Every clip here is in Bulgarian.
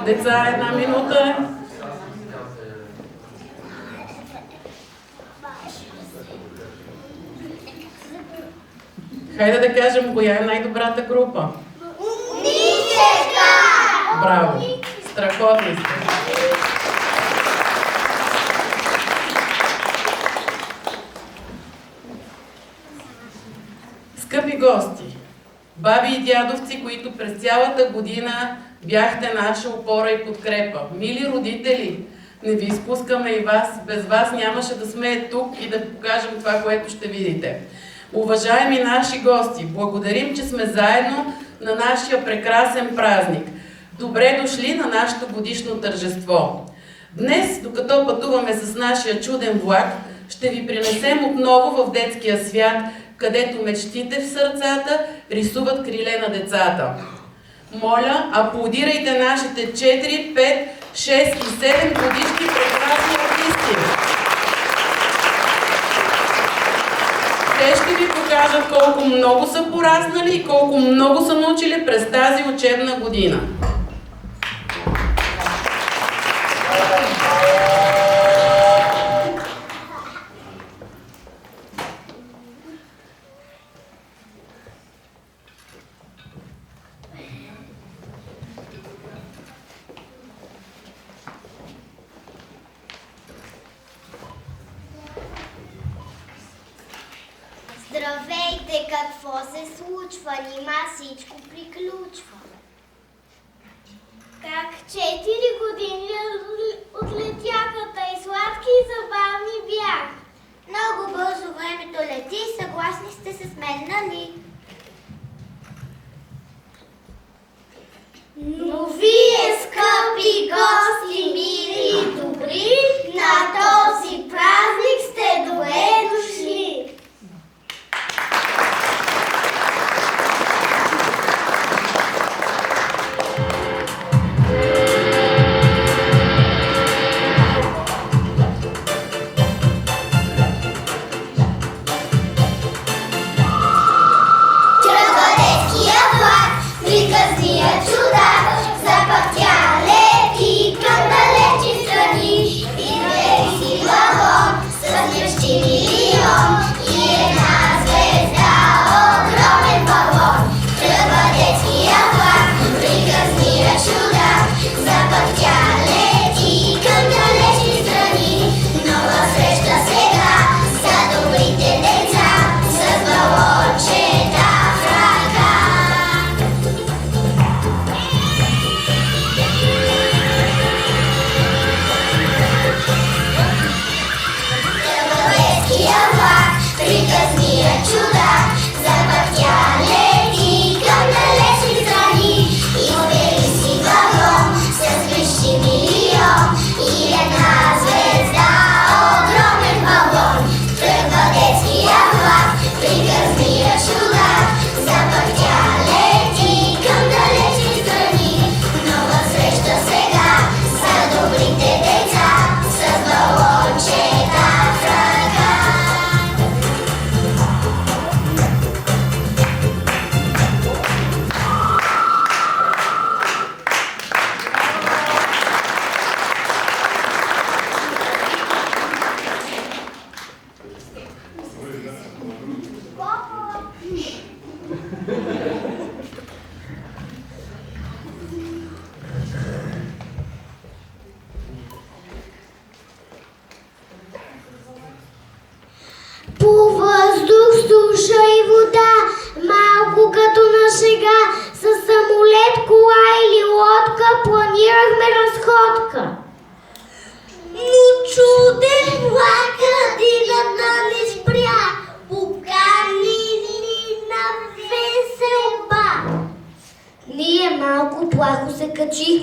Деца, една минута. Хайде да кажем, коя е най-добрата група? Умничета! Браво! Страхотни сте! Скъпи гости, баби и дядовци, които през цялата година бяхте наша опора и подкрепа. Мили родители, не ви изпускаме и вас. Без вас нямаше да сме тук и да покажем това, което ще видите. Уважаеми наши гости, благодарим, че сме заедно на нашия прекрасен празник. Добре дошли на нашето годишно тържество. Днес, докато пътуваме с нашия чуден влак, ще ви принесем отново в детския свят, където мечтите в сърцата рисуват криле на децата. Моля, аплодирайте нашите 4, 5, 6 и 7 годишни прекрасни артисти. Те ще ви покажат колко много са пораснали и колко много са научили през тази учебна година. Здравейте, какво се случва? Нима всичко приключва. Как 4 години отлетяха, тъй сладки и забавни бях. Много бързо времето лети, съгласни сте с мен, нали? Но вие, скъпи гости, мили и добри, на този празник сте добре дошли.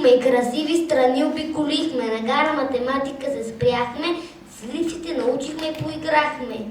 научихме и красиви страни обиколихме. На гара математика се спряхме, с липсите научихме и поиграхме.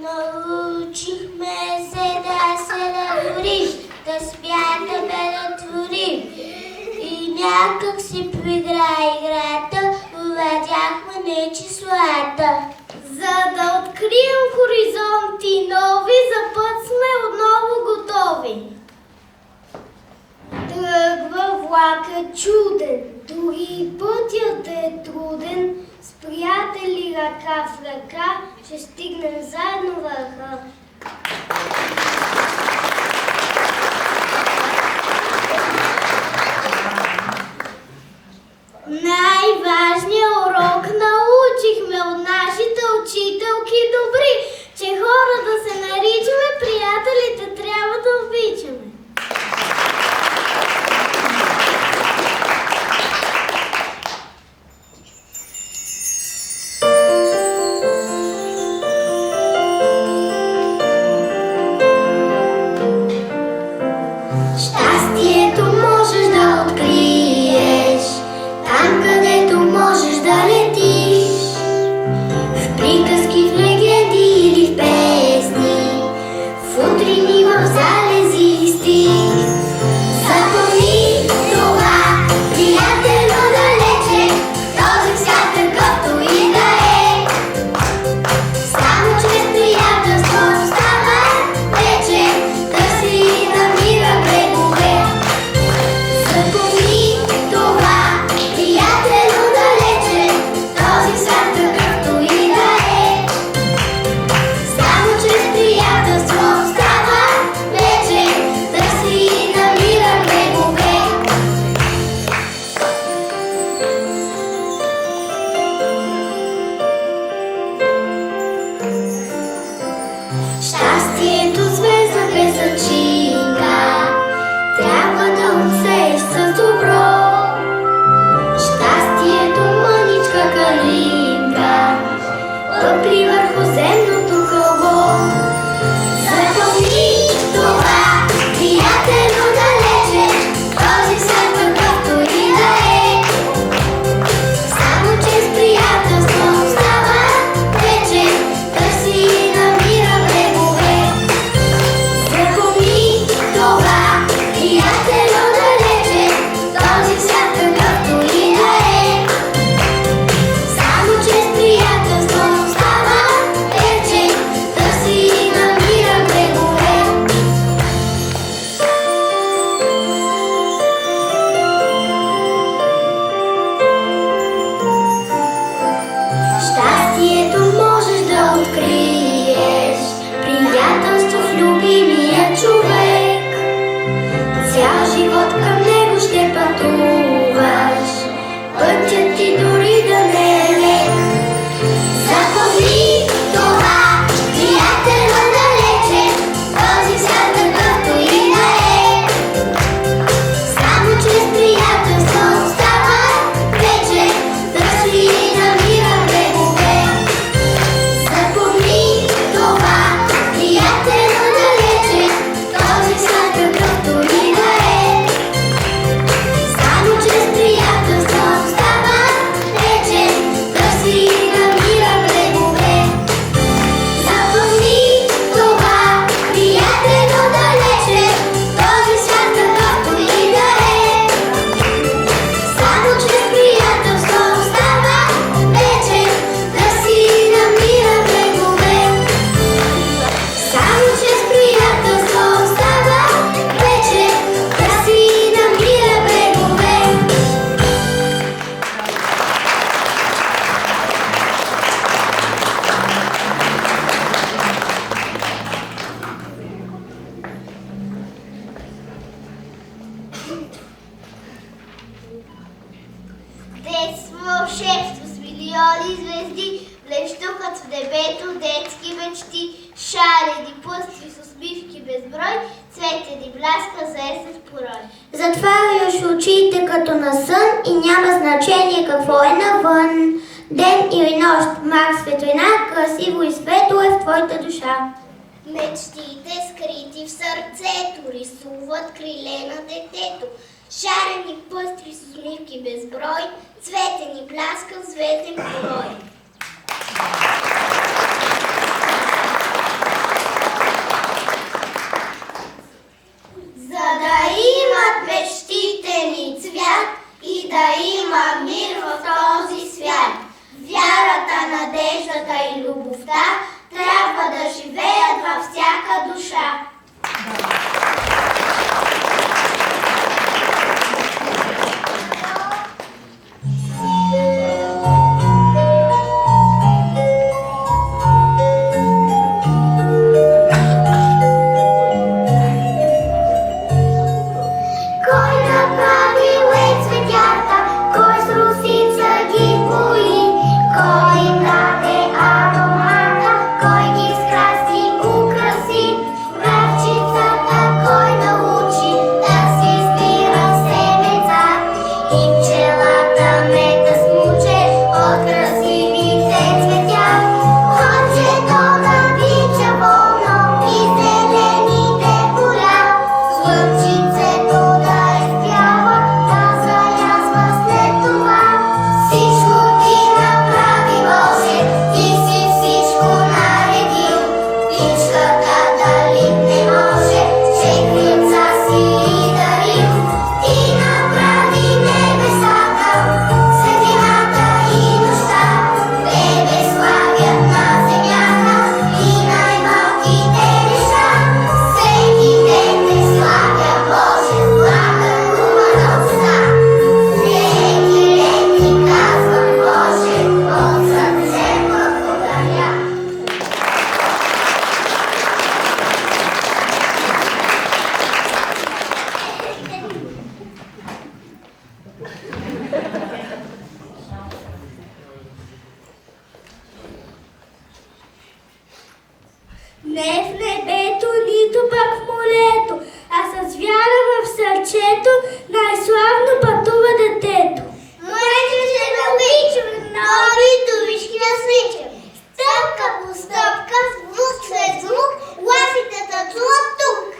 Научихме се да се навориш, да спя да ме натворим. И някак си поигра играта, уведяхме не числата. За да открием хоризонти нови, за път сме отново готови. Тръгва влака чуден, дори пътят е труден, с приятели ръка в ръка ще стигнем заедно върха. Най-важният урок научихме от нашите учителки добри, че хора да се наричаме, приятелите трябва да обичаме. небето детски мечти, шарени пъстри с усмивки безброй, цветени бляска заесен с порой. Затваряш очите като на сън и няма значение какво е навън. Ден или нощ, мрак, светлина, красиво и светло е в твоята душа. Мечтите скрити в сърцето рисуват криле на детето. Шарени пъстри с усмивки безброй, цветени бляска в звезден порой. За да имат мечтите ни цвят и да има мир в този свят, вярата, надеждата и любовта трябва да живеят във всяка душа. Не в небето, нито пак в морето, а с вяра в сърчето най-славно пътува детето. Моите се обичам, нови думички насличам. Стъпка по стъпка, звук след звук, лафите танцуват тук.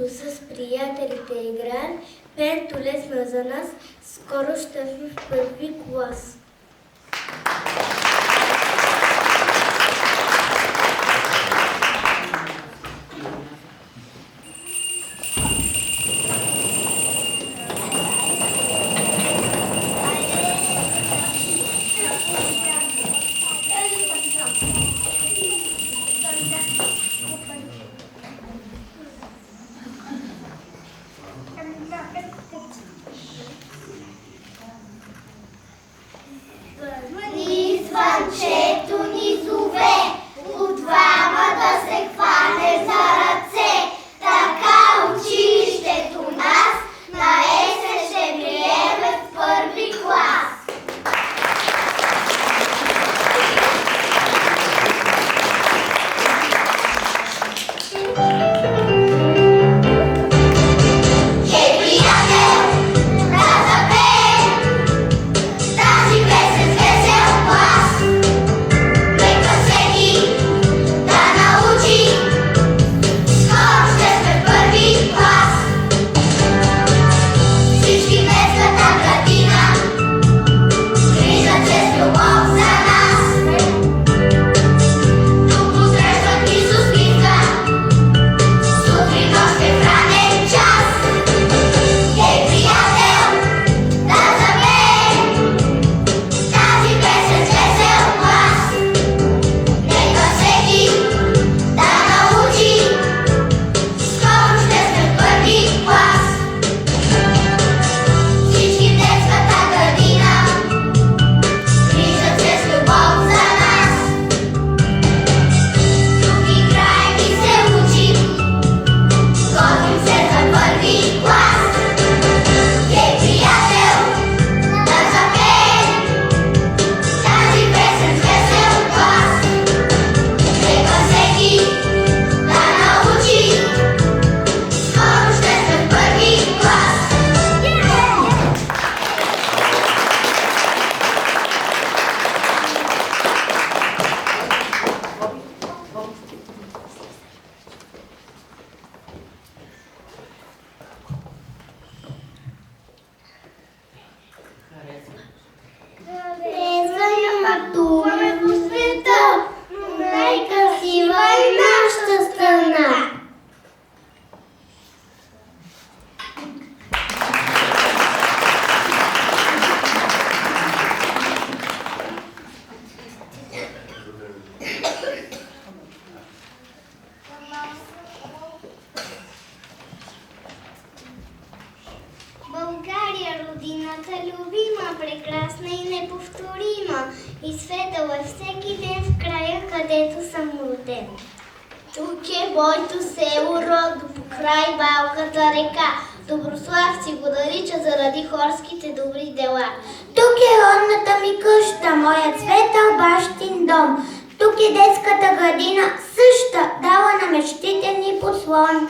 с приятелите играем. Пеенето лесно за нас. Скоро ще сме в първи клас. Звънчето ни зове, от двама да се хване за ръце. Така училището нас на есен ще приеме в първи клас. България, родината любима, прекрасна и неповторима, и светъл е всеки ден в края, където съм роден. Тук е моето село родно, покрай малката река. Доброслав си го нарича заради хорските добри дела. Тук е родната ми къща, моят светъл бащин дом. Тук е детската градина, съща, дала на мечтите ни подслон.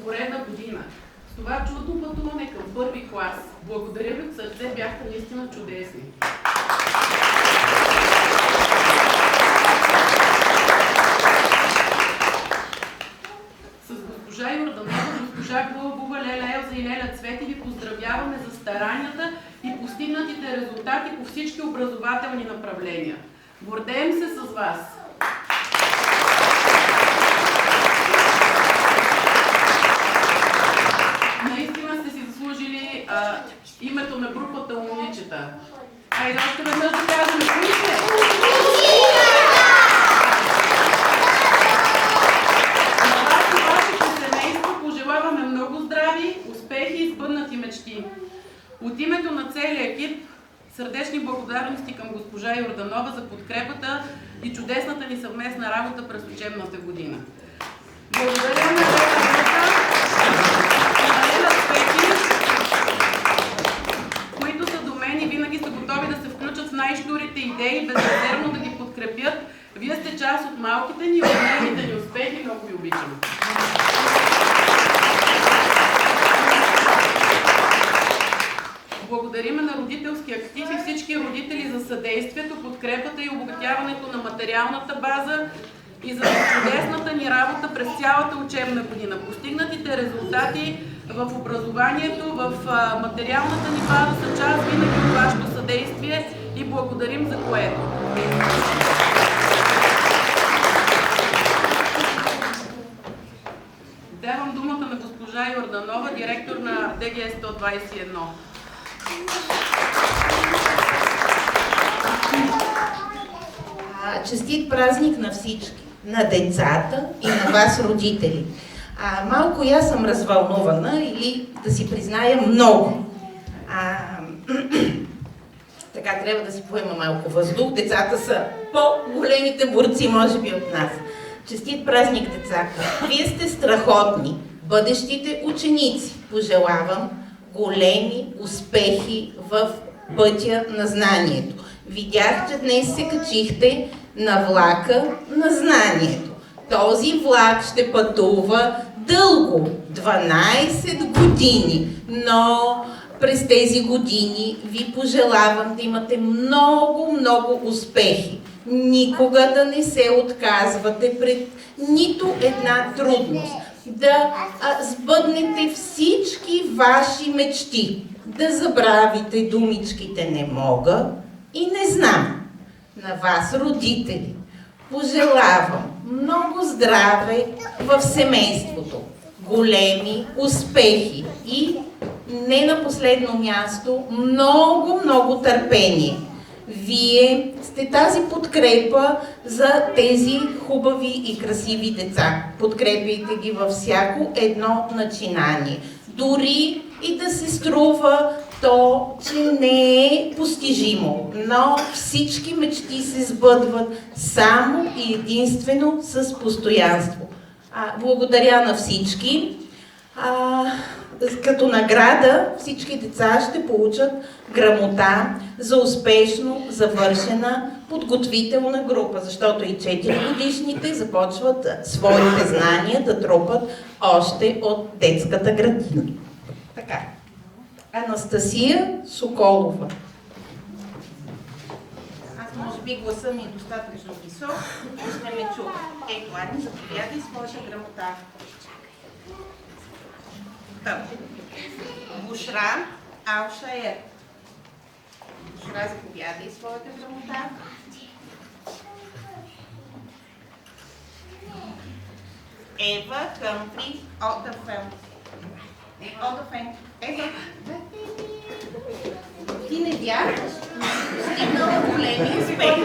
поредна година. С това чудно пътуване към първи клас. Благодаря ви от сърце, бяхте наистина чудесни. С госпожа Йорданова, госпожа Гълъбова, Леля Елза и Леля Цвети ви поздравяваме за старанията и постигнатите резултати по всички образователни направления. Гордеем се с вас! Наистина сте си заслужили името на групата Умничета. Хайде още веднъж да кажем, кои сте? На вас и вашето семейство пожелаваме много здрави, успехи и сбъднати мечти. От името на целия екип сърдечни благодарности към госпожа Йорданова за подкрепата и чудесната ни съвместна работа през учебната година. Благодаря на Леля Цвети, които са до мен и винаги са готови да се включат в най-щурите идеи, безрезервно да ги подкрепят. Вие сте част от малките ни и големите ни успехи. Много ви обичам. Благодариме на родителски актив и всички родители за съдействието, подкрепата и обогатяването на материалната база и за чудесната ни работа през цялата учебна година. Постигнатите резултати в образованието, в материалната ни база са част винаги от вашето съдействие и благодарим за което. Давам думата на госпожа Йорданова, директор на ДГС 121. Честит празник на всички, на децата и на вас, родители. Малко и аз съм развълнувана или, да си призная, много. Така трябва да си поема малко въздух. Децата са по-големите борци, може би, от нас. Честит празник, децата! Вие сте страхотни, бъдещите ученици. Пожелавам големи успехи в пътя на знанието. Видях, че днес се качихте на влака на знанието. Този влак ще пътува дълго, 12 години, но през тези години ви пожелавам да имате много успехи. Никога да не се отказвате пред нито една трудност. Да сбъднете всички ваши мечти. Да забравите думичките "не мога" и "не знам". На вас, родители, пожелавам много здраве в семейството, големи успехи и не на последно място много търпение. Вие сте тази подкрепа за тези хубави и красиви деца. Подкрепяйте ги във всяко едно начинание. Дори и да се струва то, че не е постижимо, но всички мечти се сбъдват само и единствено с постоянство. Благодаря на всички. Като награда всички деца ще получат грамота за успешно завършена подготвителна група, защото и 4-годишните започват своите знания да трупат още от детската градина. Така. Анастасия Соколова. Аз може би гласа ми е достатъчно висок, ще ме чува. Ето, Ани, заповядай своята грамота. Бушра Алшаер. Бушра, заповядай своята грамота. Ева Хъмфри Отафен. Ева, ти не вярваш? Стигнала големи успехи.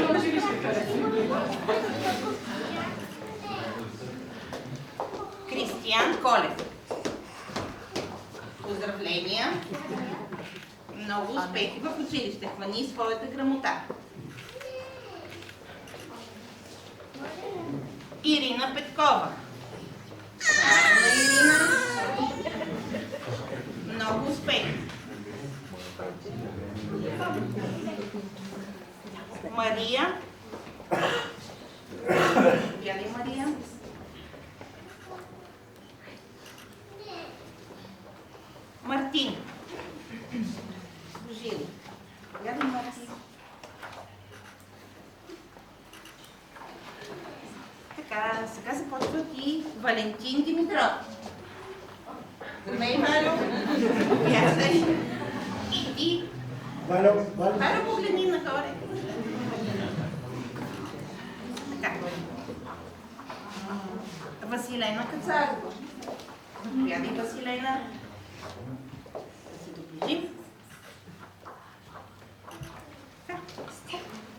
Кристиян Колев. Поздравления! Много успехи в училище. Хвани своята грамота. Ирина Петкова. Ирина. Много успехи. Мария. Вяли Мария. Мартин. Жили. Заповядай, Мартин. Така, сега започват и Валентин Димитров. Здравей, Валю. Заповядай. И ти. Валю, Валю, погледни нагоре. Така. Василена Кацарова. Заповядай, Василена. Да се доближим. Така.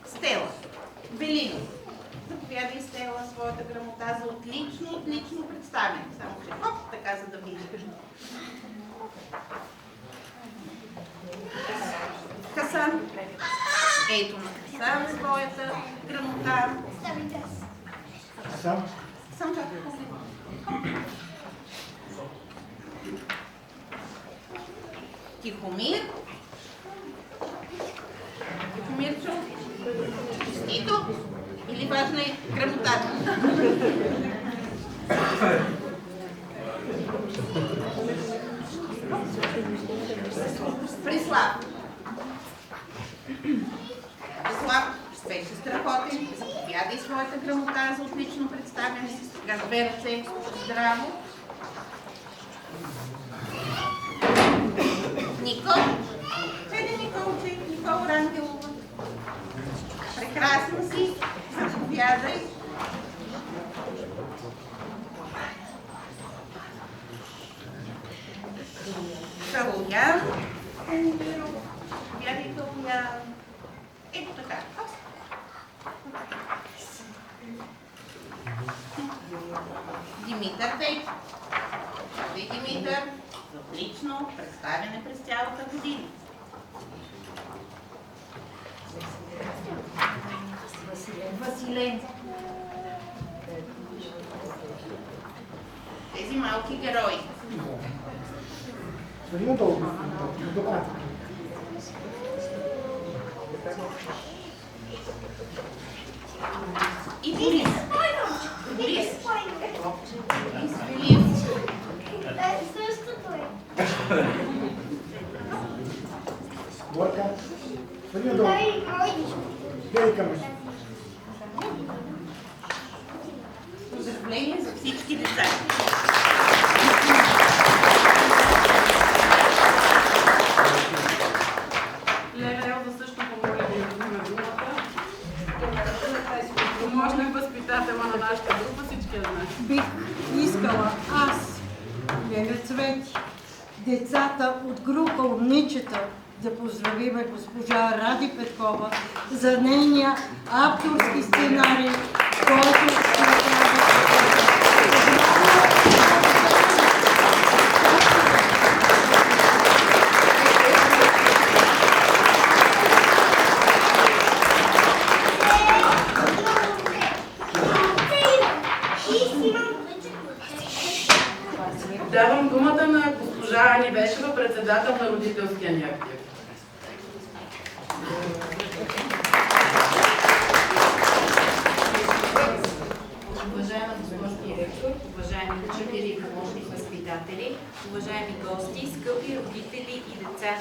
Стела Белинов. Заповядай, Стела, своята грамота за отлично представяне. Само че хоп, така, за да видиш. Хасан. Ето на Хасан своята грамота. сам, Сам чакай погледни. Тихомир. Тихомирчо. Честито. Или важна е грамотата? Прислав. Прислав беше страхотен. Заповядай своята грамота за отлично представяне. Сега с две ръце. Здраво. Никол. Хайде, Николче. Никол Рангелова. Прекрасна си. Заповядай. Калуян. Заповядай, Калуян. Ето така. Димитър Тейчо. Димитър. Отлично представяне през цялата година. Василен. Тези малки герои. Свалим долу. Добре. И Борис. Борис. Борис Велиев. Същото е. Горка. Свалим долу. Гледай към мен. Поздравление за всички деца. Леля Елза също помоля да имаме думата. Помощник възпитателя на нашата група, всички я знаят. Бих искала аз, Леля Цвети, децата от група Умничета да поздравиме госпожа Ради Петкова за нейния авторски сценарий, който ще направи. Давам думата на госпожа Ани Бешева, председател на родителския ни актив. Уважаема госпожо директор, уважаеми учители и помощни възпитатели, уважаеми гости, скъпи родители и деца.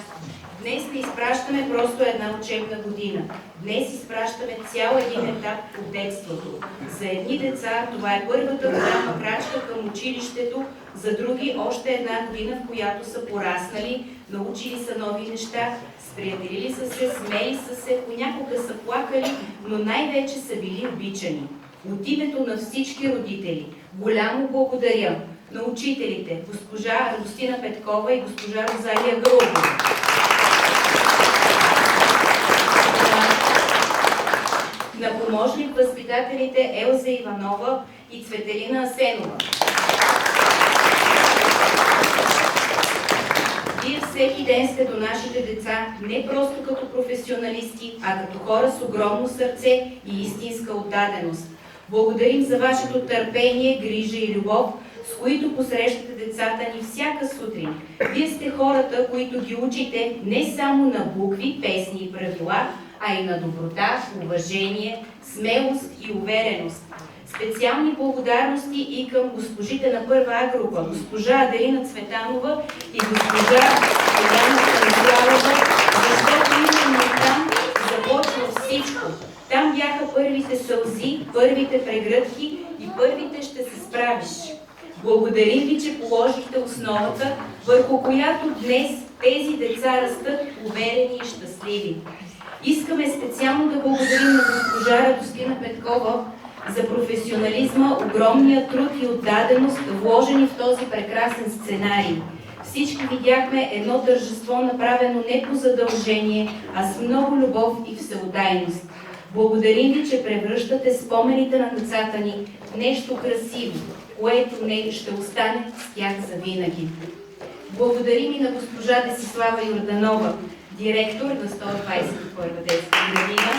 Днес не изпращаме просто една учебна година. Днес изпращаме цял един етап от детството. За едни деца това е първата голяма крачка към училището, за други още една година, в която са пораснали, научили са нови неща, сприятелили са се, смели са се, понякога са плакали, но най-вече са били обичани. От името на всички родители, голямо благодаря на учителите, госпожа Радостина Петкова и госпожа Розалия Гълбова, на помощник възпитателите Елза Иванова и Цветелина Асенова. Вие всеки ден сте до нашите деца не просто като професионалисти, а като хора с огромно сърце и истинска отдаденост. Благодарим за вашето търпение, грижа и любов, с които посрещате децата ни всяка сутрин. Вие сте хората, които ги учите не само на букви, песни и правила, а и на доброта, уважение, смелост и увереност. Специални благодарности и към госпожите на първа А група, госпожа Аделина Цветанова и госпожа Еляна Станиславова, защото именно там започва всичко. Там бяха първите сълзи, първите прегръдки и първите ще се справиш. Благодарим ви, че положихте основата, върху която днес тези деца растат уверени и щастливи. Искаме специално да благодарим на госпожа Радостина Петкова за професионализма, огромния труд и отдаденост, вложени в този прекрасен сценарий. Всички видяхме едно тържество, направено не по задължение, а с много любов и всеотдайност. Благодарим ви, че превръщате спомените на децата ни в нещо красиво, което не ще остане с тях завинаги. Благодарим и на госпожа Десислава Йорданова, директор на 121 детска градина,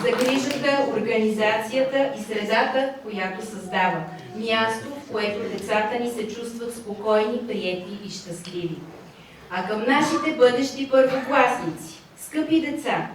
за грижата, организацията и средата, която създава. Място, в което децата ни се чувстват спокойни, приети и щастливи. А към нашите бъдещи първокласници, скъпи деца,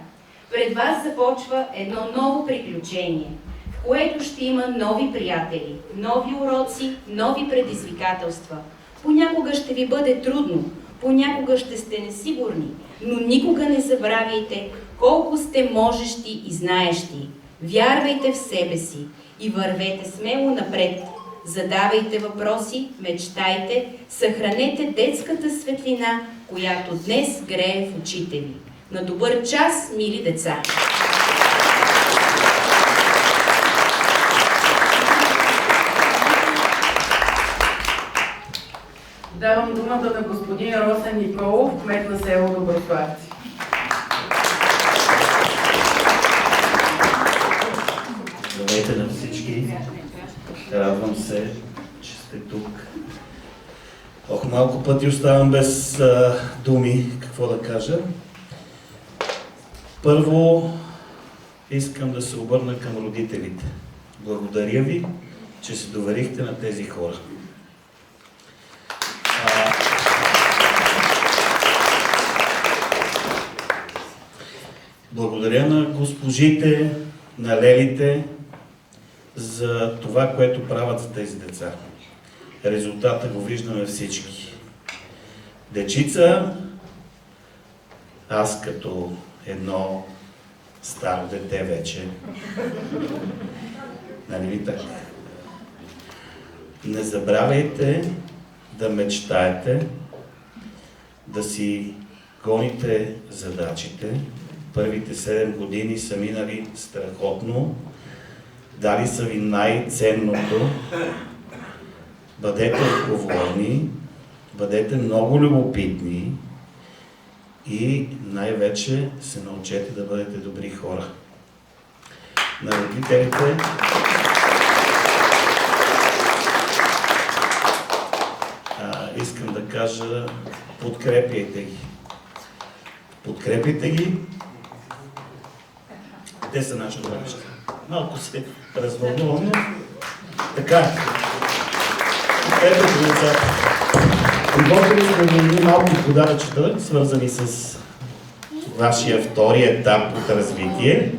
пред вас започва едно ново приключение, в което ще има нови приятели, нови уроци, нови предизвикателства. Понякога ще ви бъде трудно, понякога ще сте несигурни, но никога не забравяйте колко сте можещи и знаещи. Вярвайте в себе си и вървете смело напред. Задавайте въпроси, мечтайте, съхранете детската светлина, която днес грее в очите ви. На добър час, мили деца! Давам думата на господин Росен Николов, кмет на село Доброславци. Здравейте на всички! Радвам се, че сте тук. Малко пъти оставам без думи какво да кажа. Първо, искам да се обърна към родителите. Благодаря ви, че се доверихте на тези хора. Благодаря на госпожите, на лелите, за това, което правят за тези деца. Резултата го виждаме всички. Дечица, аз като едно старо дете вече, нали ви така? Не забравяйте да мечтаете, да си гоните задачите. Първите 7 години са минали страхотно. Дали са ви най-ценното. Бъдете отговорни, бъдете много любопитни и най-вече се научете да бъдете добри хора. На родителите искам да кажа, подкрепяйте ги. Подкрепяйте ги. Те са нашето бъдеще. Малко се развълнувам, така. Ето го децата. Приготвили сме ви малко подаръчета, свързани с вашия втори етап от развитие.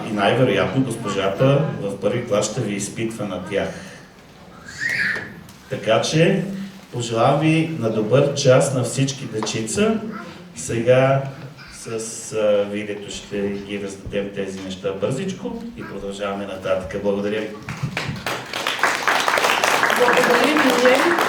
И най-вероятно госпожата в първи клас ще ви изпитва на тях. Така че, пожелавам ви на добър час на всички дечица. Сега с видеото ще ги раздадем тези неща бързичко и продължаваме нататък. Благодаря ви. Благодарим ви.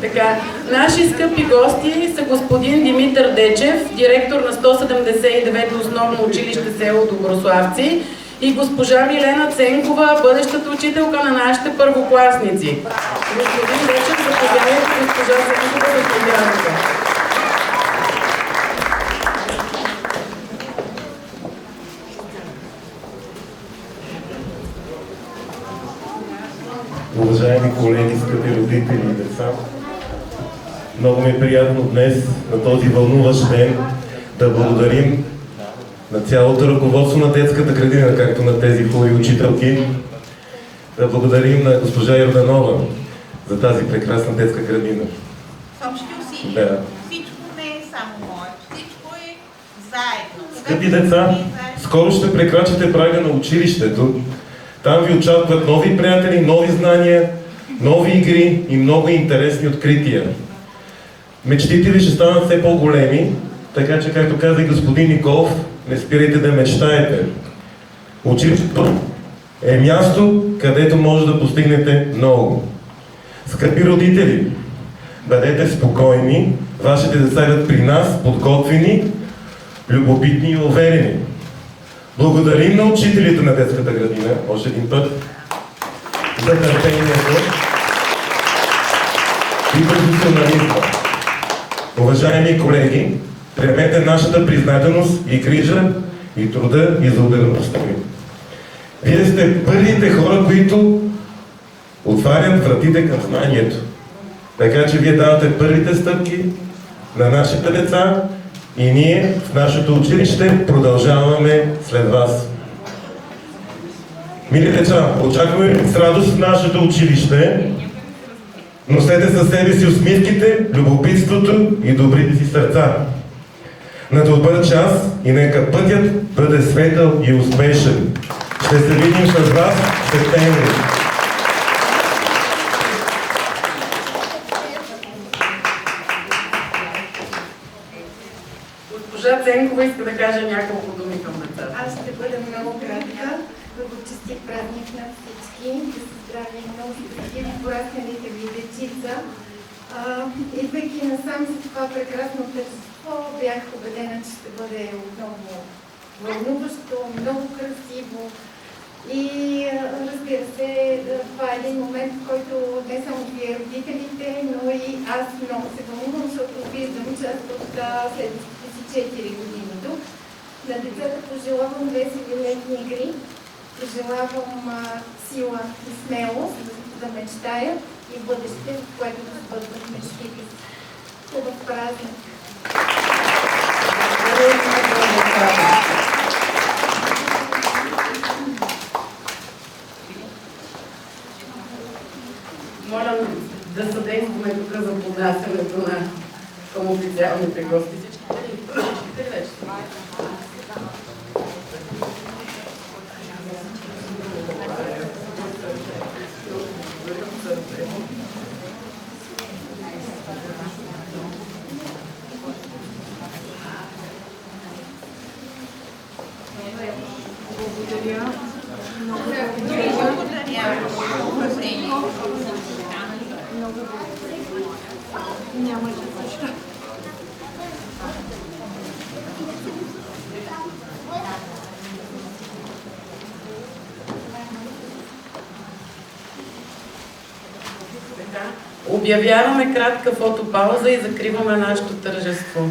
Така, наши скъпи гости са господин Димитър Дечев, директор на 179 основно училище село Доброславци, и госпожа Милена Ценкова, бъдещата учителка на нашите първокласници. Господин Дечев, заповядайте, госпожа Ценкова, заповядайте. Уважаеми колеги, скъпи родители и деца, много ми е приятно днес, на този вълнуващ ден, да благодарим на цялото ръководство на детската градина, както на тези хубави учителки, да благодарим на госпожа Йорданова за тази прекрасна детска градина. Общи усилия. Да. Всичко не е само моето, всичко е заедно. Скъпи деца, скоро ще прекрачите прага на училището. Там ви очакват нови приятели, нови знания, нови игри и много интересни открития. Мечтите ви ще станат все по-големи, така че, както каза и господин Николов, не спирайте да мечтаете. Училището е място, където може да постигнете много. Скъпи родители, бъдете спокойни, вашите деца идват при нас, подготвени, любопитни и уверени. Благодарим на учителите на детската градина, още един път, за търпението и професионализма. Уважаеми колеги, приемете нашата признателност и грижа, и труда, и заобедаността ви. Вие сте първите хора, които отварят вратите към знанието. Така че вие давате първите стъпки на нашите деца и ние в нашето училище продължаваме след вас. Мили деца, очакваме ви с радост в нашето училище. Носете със себе си усмивките, любопитството и добрите си сърца. На добър час и нека пътят бъде светъл и успешен. Ще се видим с вас в септември. Госпожа Ценкова иска да каже няколко думи към децата. Аз ще бъда много кратка. Много честит празник на всички. Да са здрави и много щастливи порасналите ви дечица. Идвайки насам за това прекрасно тържество, бях убедена, че ще бъде отново вълнуващо, много красиво. И разбира се, това е един момент, в който не само вие родителите, но и аз много се вълнувам, защото виждам част от следващите си 4 години тук. На децата пожелавам весели летни игри, пожелавам сила и смелост да мечтаят и бъдеще, в което да сбъдват мечтите. Хубав празник! Моля да съдействаме тук за поднасянето на към официалните гости. Всичките вече. Благодаря. Много няма защо. Обявяваме кратка фотопауза и закриваме нашето тържество.